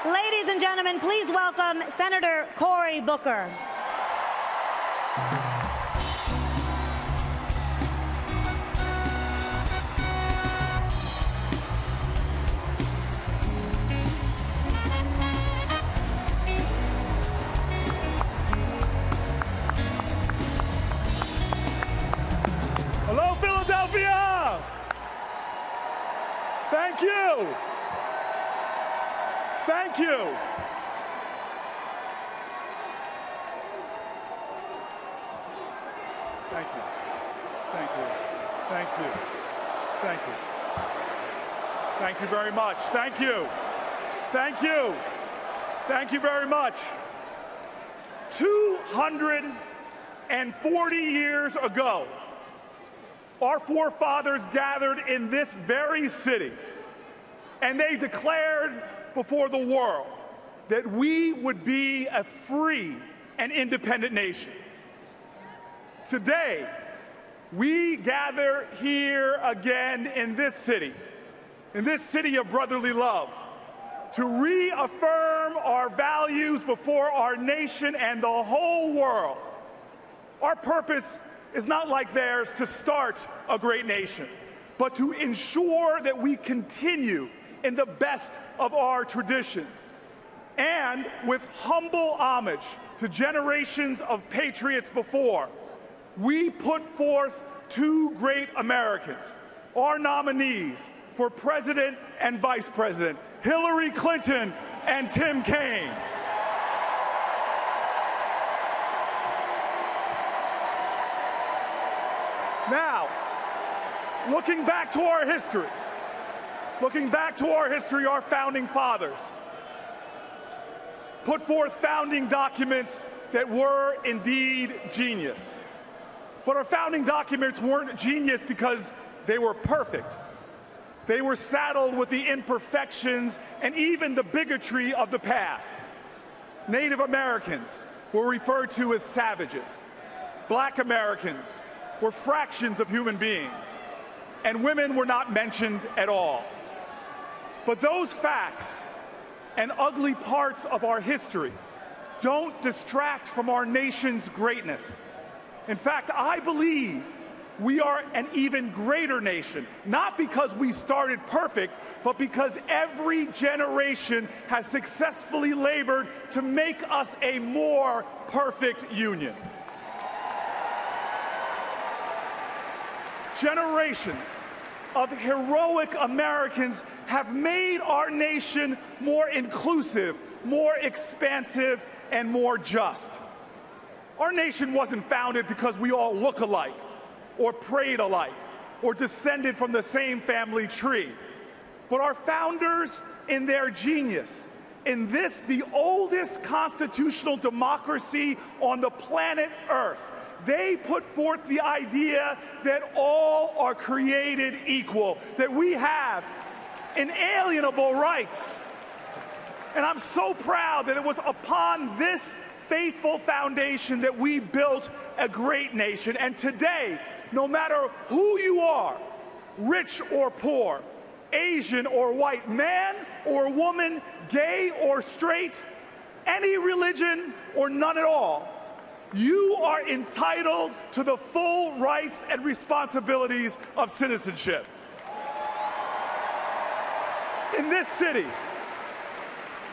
Ladies and gentlemen, please welcome Senator Cory Booker. Hello, Philadelphia! Thank you. Thank you. Thank you. Thank you. Thank you. Thank you. Thank you very much. Thank you. Thank you. Thank you very much. 240 years ago, our forefathers gathered in this very city, and they declared before the world that we would be a free and independent nation. Today, we gather here again in this city of brotherly love, to reaffirm our values before our nation and the whole world. Our purpose is not like theirs to start a great nation, but to ensure that we continue in the best of our traditions. And with humble homage to generations of patriots before, we put forth two great Americans, our nominees for President and Vice President, Hillary Clinton and Tim Kaine. Now, looking back to our history, our founding fathers put forth founding documents that were indeed genius. But our founding documents weren't genius because they were perfect. They were saddled with the imperfections and even the bigotry of the past. Native Americans were referred to as savages. Black Americans were fractions of human beings, and women were not mentioned at all. But those facts and ugly parts of our history don't distract from our nation's greatness. In fact, I believe we are an even greater nation, not because we started perfect, but because every generation has successfully labored to make us a more perfect union. Generations of heroic Americans have made our nation more inclusive, more expansive, and more just. Our nation wasn't founded because we all look alike, or prayed alike, or descended from the same family tree. But our founders, in their genius, in this, the oldest constitutional democracy on the planet Earth, they put forth the idea that all are created equal, that we have inalienable rights. And I'm so proud that it was upon this faithful foundation that we built a great nation. And today, no matter who you are, rich or poor, Asian or white, man or woman, gay or straight, any religion or none at all, you are entitled to the full rights and responsibilities of citizenship. In this city,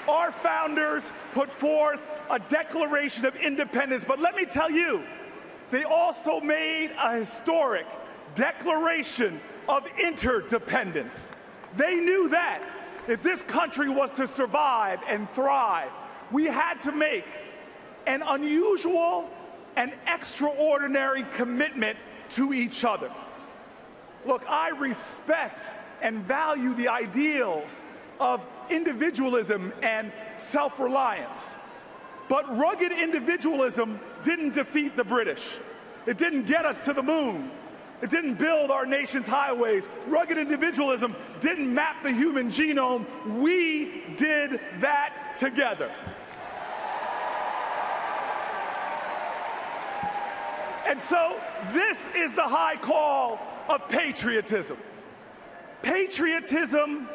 our founders put forth a Declaration of Independence, but let me tell you, they also made a historic Declaration of Interdependence. They knew that if this country was to survive and thrive, we had to make an unusual and extraordinary commitment to each other. Look, I respect and value the ideals of individualism and self-reliance, but rugged individualism didn't defeat the British. It didn't get us to the moon. It didn't build our nation's highways. Rugged individualism didn't map the human genome. We did that together. And so this is the high call of patriotism. Patriotism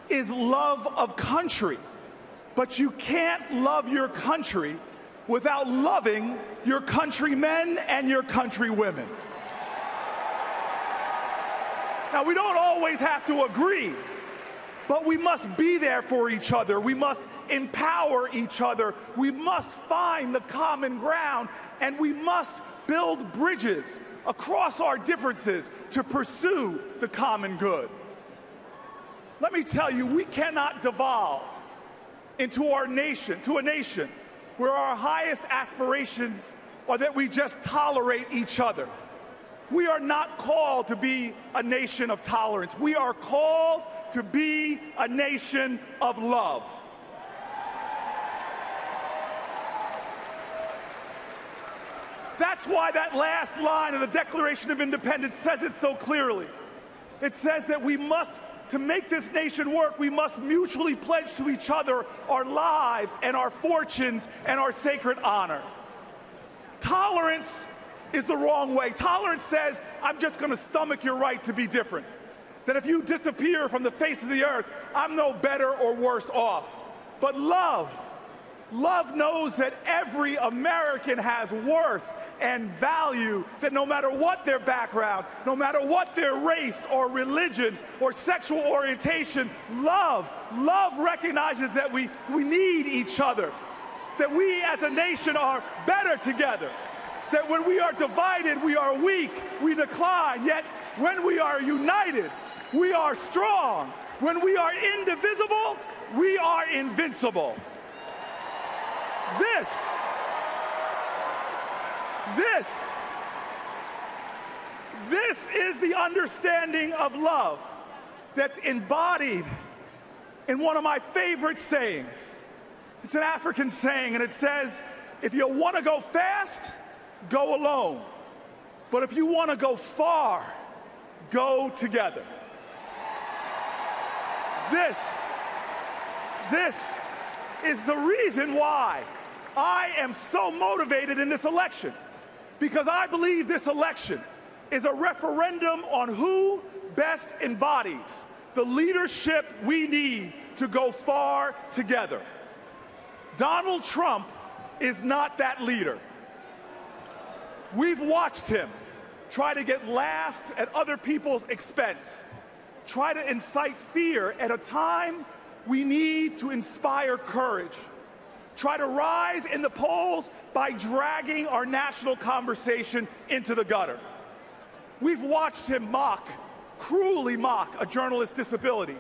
is love of country. But you can't love your country without loving your countrymen and your countrywomen. Now, we don't always have to agree, but we must be there for each other. We must empower each other. We must find the common ground, and we must build bridges across our differences to pursue the common good. Let me tell you, we cannot devolve into a nation where our highest aspirations are that we just tolerate each other. We are not called to be a nation of tolerance. We are called to be a nation of love. That's why that last line of the Declaration of Independence says it so clearly. It says that we must, to make this nation work, we must mutually pledge to each other our lives and our fortunes and our sacred honor. Tolerance is the wrong way. Tolerance says, I'm just going to stomach your right to be different. That if you disappear from the face of the earth, I'm no better or worse off. But love knows that every American has worth and value, that no matter what their background, no matter what their race or religion or sexual orientation, love recognizes that we need each other, that we as a nation are better together, that when we are divided, we are weak, we decline, yet when we are united, we are strong. When we are indivisible, we are invincible. This is the understanding of love that's embodied in one of my favorite sayings. It's an African saying, and it says, if you want to go fast, go alone. But if you want to go far, go together. This is the reason why I am so motivated in this election, because I believe this election is a referendum on who best embodies the leadership we need to go far together. Donald Trump is not that leader. We've watched him try to get laughs at other people's expense, try to incite fear at a time we need to inspire courage, try to rise in the polls by dragging our national conversation into the gutter. We've watched him cruelly mock a journalist's disability.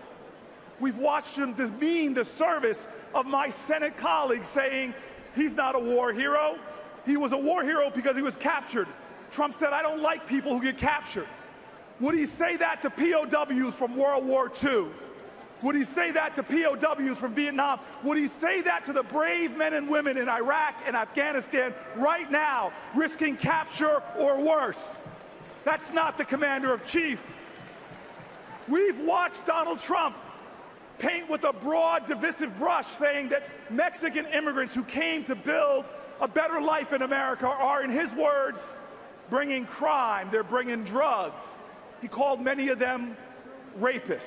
We've watched him demean the service of my Senate colleague, saying he's not a war hero. He was a war hero because he was captured. Trump said, I don't like people who get captured. Would he say that to POWs from World War II? Would he say that to POWs from Vietnam? Would he say that to the brave men and women in Iraq and Afghanistan right now, risking capture or worse? That's not the commander-in-chief. We've watched Donald Trump paint with a broad, divisive brush, saying that Mexican immigrants who came to build a better life in America are, in his words, bringing crime, they're bringing drugs. He called many of them rapists.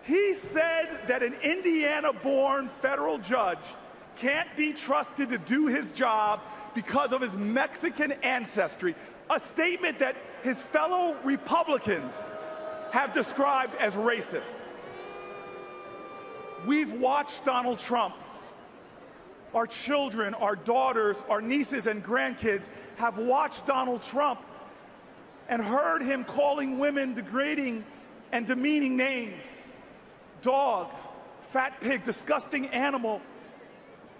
He said that an Indiana-born federal judge can't be trusted to do his job because of his Mexican ancestry, a statement that his fellow Republicans have described as racist. We've watched Donald Trump. Our children, our daughters, our nieces and grandkids have watched Donald Trump and heard him calling women degrading and demeaning names. Dog, fat pig, disgusting animal.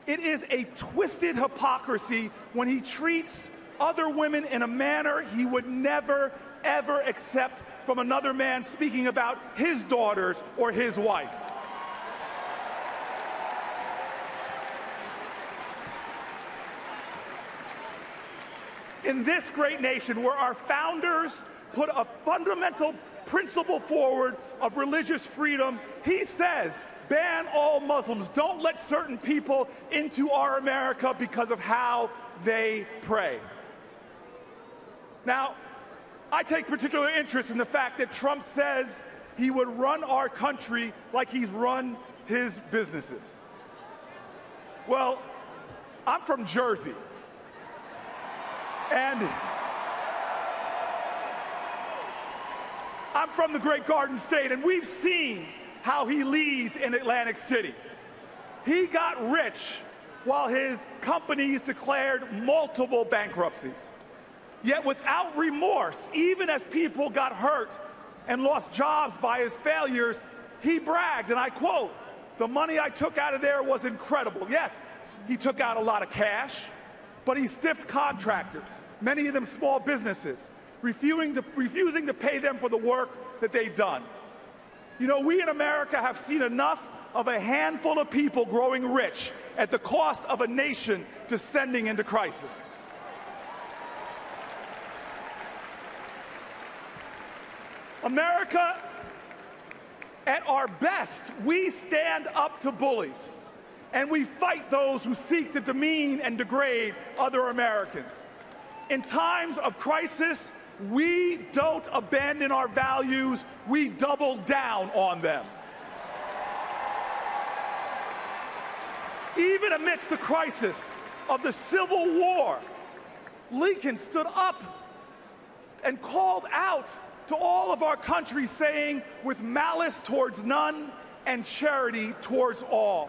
It is a twisted hypocrisy when he treats other women in a manner he would never, ever accept from another man speaking about his daughters or his wife. In this great nation where our founders put a fundamental principle forward of religious freedom, he says, ban all Muslims. Don't let certain people into our America because of how they pray. Now, I take particular interest in the fact that Trump says he would run our country like he's run his businesses. Well, I'm from Jersey. And I'm from the Great Garden State, and we've seen how he leads in Atlantic City. He got rich while his companies declared multiple bankruptcies. Yet without remorse, even as people got hurt and lost jobs by his failures, he bragged, and I quote, "The money I took out of there was incredible." Yes, he took out a lot of cash, but he stiffed contractors, many of them small businesses, refusing to pay them for the work that they've done. You know, we in America have seen enough of a handful of people growing rich at the cost of a nation descending into crisis. America, at our best, we stand up to bullies, and we fight those who seek to demean and degrade other Americans. In times of crisis, we don't abandon our values, we double down on them. Even amidst the crisis of the Civil War, Lincoln stood up and called out to all of our country, saying, "With malice towards none and charity towards all."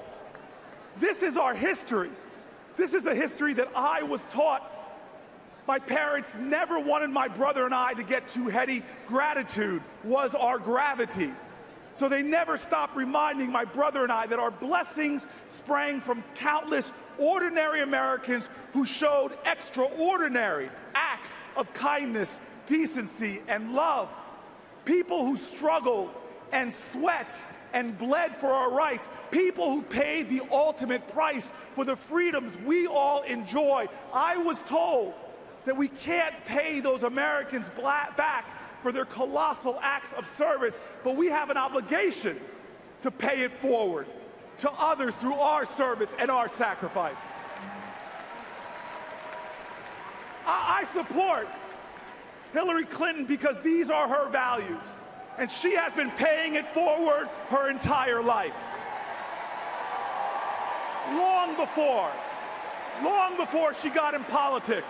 This is our history. This is a history that I was taught. My parents never wanted my brother and I to get too heady. Gratitude was our gravity. So they never stopped reminding my brother and I that our blessings sprang from countless ordinary Americans who showed extraordinary acts of kindness, decency, and love. People who struggled and sweat and bled for our rights. People who paid the ultimate price for the freedoms we all enjoy. I was told that we can't pay those Americans back for their colossal acts of service, but we have an obligation to pay it forward to others through our service and our sacrifice. I support Hillary Clinton because these are her values, and she has been paying it forward her entire life. Long before she got in politics,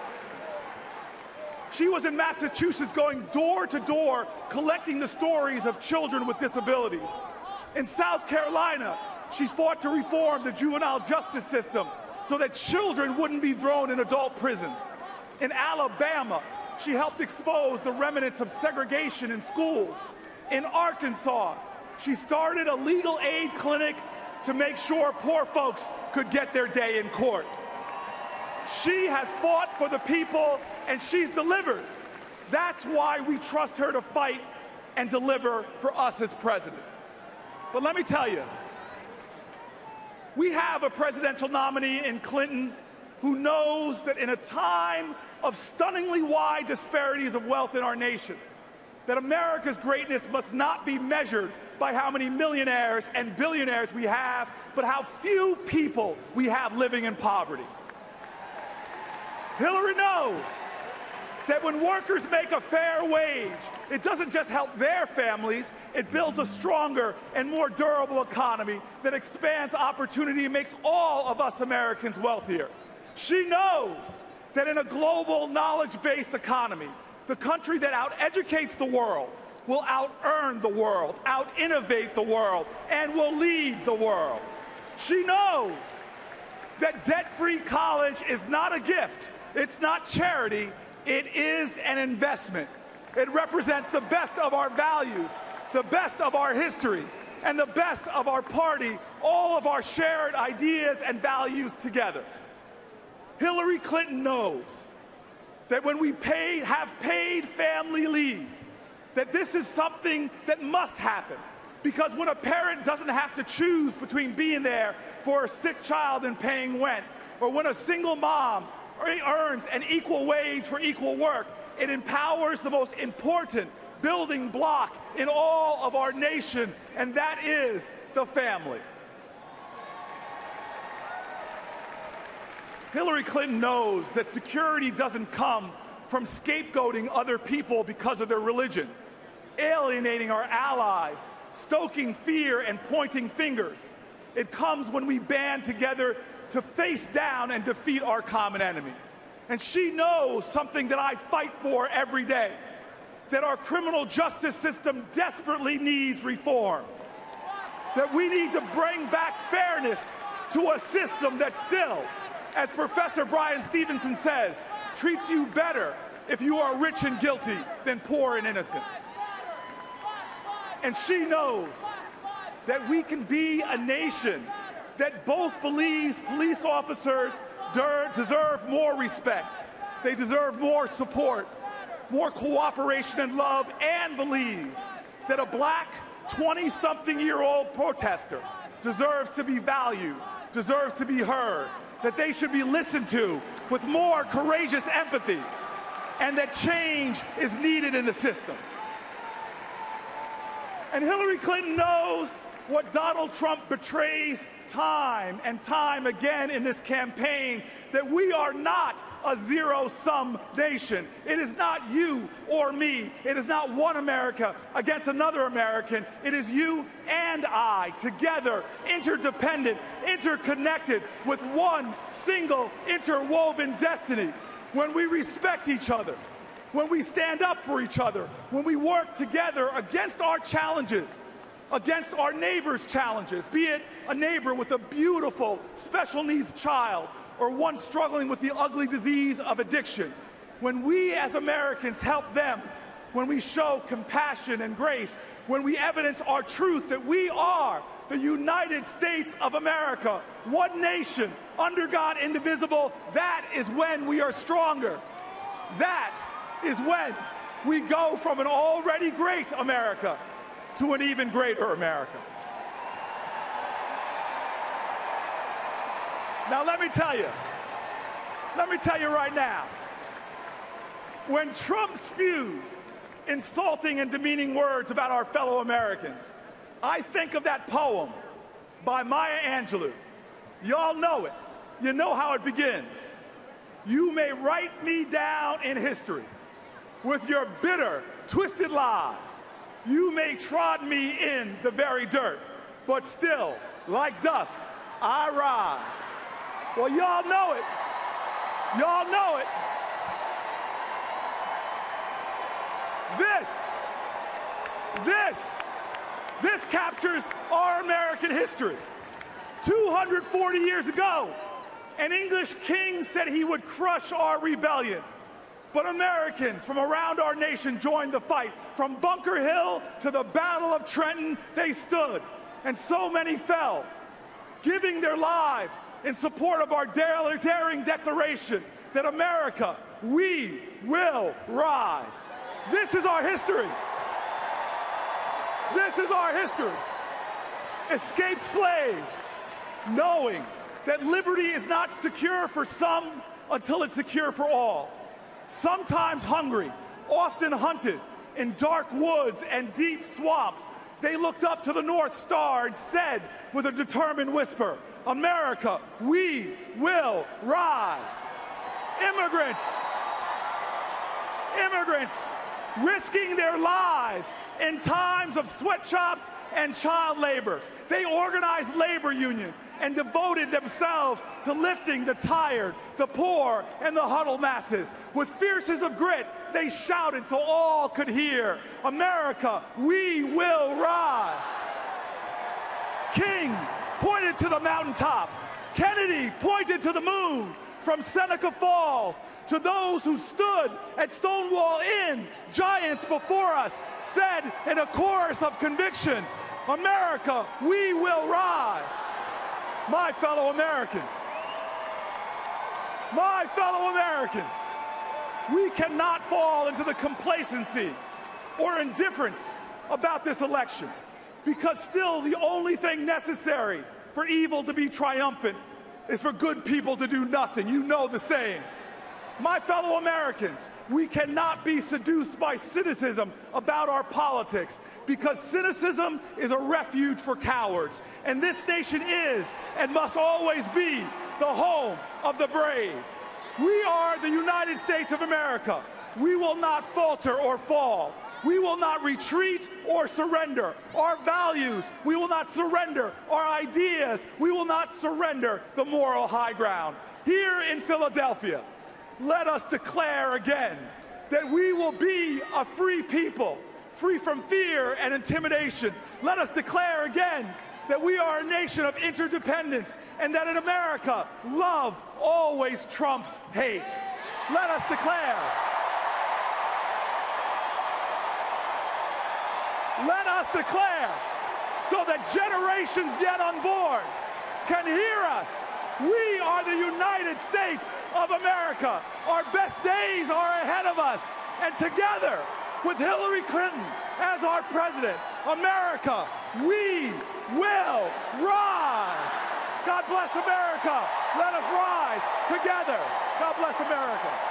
she was in Massachusetts going door to door collecting the stories of children with disabilities. In South Carolina, she fought to reform the juvenile justice system so that children wouldn't be thrown in adult prisons. In Alabama, she helped expose the remnants of segregation in schools. In Arkansas, she started a legal aid clinic to make sure poor folks could get their day in court. She has fought for the people, and she's delivered. That's why we trust her to fight and deliver for us as president. But let me tell you, we have a presidential nominee in Clinton who knows that in a time of stunningly wide disparities of wealth in our nation, that America's greatness must not be measured by how many millionaires and billionaires we have, but how few people we have living in poverty. Hillary knows that when workers make a fair wage, it doesn't just help their families, it builds a stronger and more durable economy that expands opportunity and makes all of us Americans wealthier. She knows that in a global knowledge-based economy, the country that out-educates the world will out-earn the world, out-innovate the world, and will lead the world. She knows that debt-free college is not a gift, it's not charity, it is an investment. It represents the best of our values, the best of our history, and the best of our party, all of our shared ideas and values together. Hillary Clinton knows that when we have paid family leave, that this is something that must happen. Because when a parent doesn't have to choose between being there for a sick child and paying rent, or when a single mom earns an equal wage for equal work, it empowers the most important building block in all of our nation, and that is the family. Hillary Clinton knows that security doesn't come from scapegoating other people because of their religion, alienating our allies, stoking fear and pointing fingers. It comes when we band together to face down and defeat our common enemy. And she knows something that I fight for every day, that our criminal justice system desperately needs reform, that we need to bring back fairness to a system that still, as Professor Brian Stevenson says, treats you better if you are rich and guilty than poor and innocent. And she knows that we can be a nation that both believes police officers deserve more respect, they deserve more support, more cooperation and love, and believes that a black 20-something-year-old protester deserves to be valued, deserves to be heard, that they should be listened to with more courageous empathy, and that change is needed in the system. And Hillary Clinton knows what Donald Trump betrays time and time again in this campaign, that we are not a zero-sum nation. It is not you or me. It is not one America against another American. It is you and I, together, interdependent, interconnected, with one single interwoven destiny. When we respect each other, when we stand up for each other, when we work together against our challenges, against our neighbor's challenges, be it a neighbor with a beautiful special needs child or one struggling with the ugly disease of addiction. When we as Americans help them, when we show compassion and grace, when we evidence our truth that we are the United States of America, one nation, under God, indivisible, that is when we are stronger. That is when we go from an already great America to an even greater America. Now let me tell you right now, when Trump spews insulting and demeaning words about our fellow Americans, I think of that poem by Maya Angelou. Y'all know it. You know how it begins. You may write me down in history with your bitter, twisted lies. You may trod me in the very dirt, but still, like dust, I rise. Well, y'all know it. Y'all know it. This captures our American history. 240 years ago, an English king said he would crush our rebellion. But Americans from around our nation joined the fight. From Bunker Hill to the Battle of Trenton, they stood, and so many fell, giving their lives in support of our daring declaration that America, we will rise. This is our history. This is our history. Escaped slaves, knowing that liberty is not secure for some until it's secure for all. Sometimes hungry, often hunted in dark woods and deep swamps, they looked up to the North Star and said with a determined whisper, America, we will rise. Immigrants, risking their lives in times of sweatshops and child labor. They organized labor unions and devoted themselves to lifting the tired, the poor, and the huddled masses. With fierces of grit, they shouted so all could hear, America, we will rise. King pointed to the mountaintop. Kennedy pointed to the moon. From Seneca Falls to those who stood at Stonewall Inn, giants before us said in a chorus of conviction, America, we will rise. My fellow Americans, we cannot fall into the complacency or indifference about this election, because still the only thing necessary for evil to be triumphant is for good people to do nothing. You know the saying. My fellow Americans, we cannot be seduced by cynicism about our politics, because cynicism is a refuge for cowards. And this nation is and must always be the home of the brave. We are the United States of America. We will not falter or fall. We will not retreat or surrender. Our values, we will not surrender. Our ideas, we will not surrender the moral high ground. Here in Philadelphia, let us declare again that we will be a free people, free from fear and intimidation. Let us declare again that we are a nation of interdependence and that in America, love always trumps hate. Let us declare. Let us declare so that generations yet unborn can hear us. We are the United States of America. Our best days are ahead of us. And together, with Hillary Clinton as our president, America, we will rise. God bless America. Let us rise together. God bless America.